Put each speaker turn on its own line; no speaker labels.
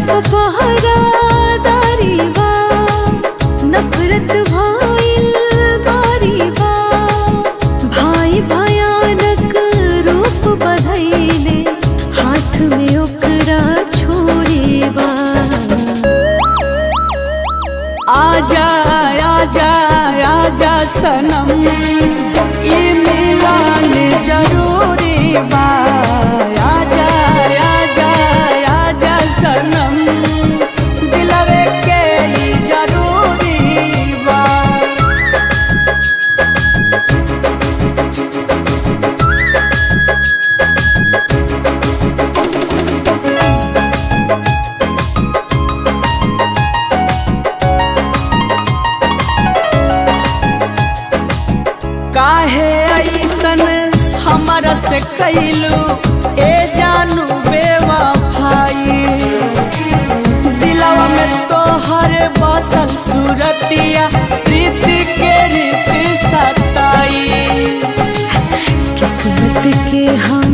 पहरादारी बा, नफरत भइल बारी बा। भाई भयानक रूप बधैले, हाथ में ओकरा छुरी बा।
आजा आजा आजा सनम, ई मिलन जरूरी बा। आजा आजा आजा सनम, दिलवे के ई जरूरी बा। काहे ऐसन हमरा से कैलू ए जानू बेवफाई। दिलवा में तोहर बसल सूरतिया, प्रीत के रीत सताई।
किस्मत के हम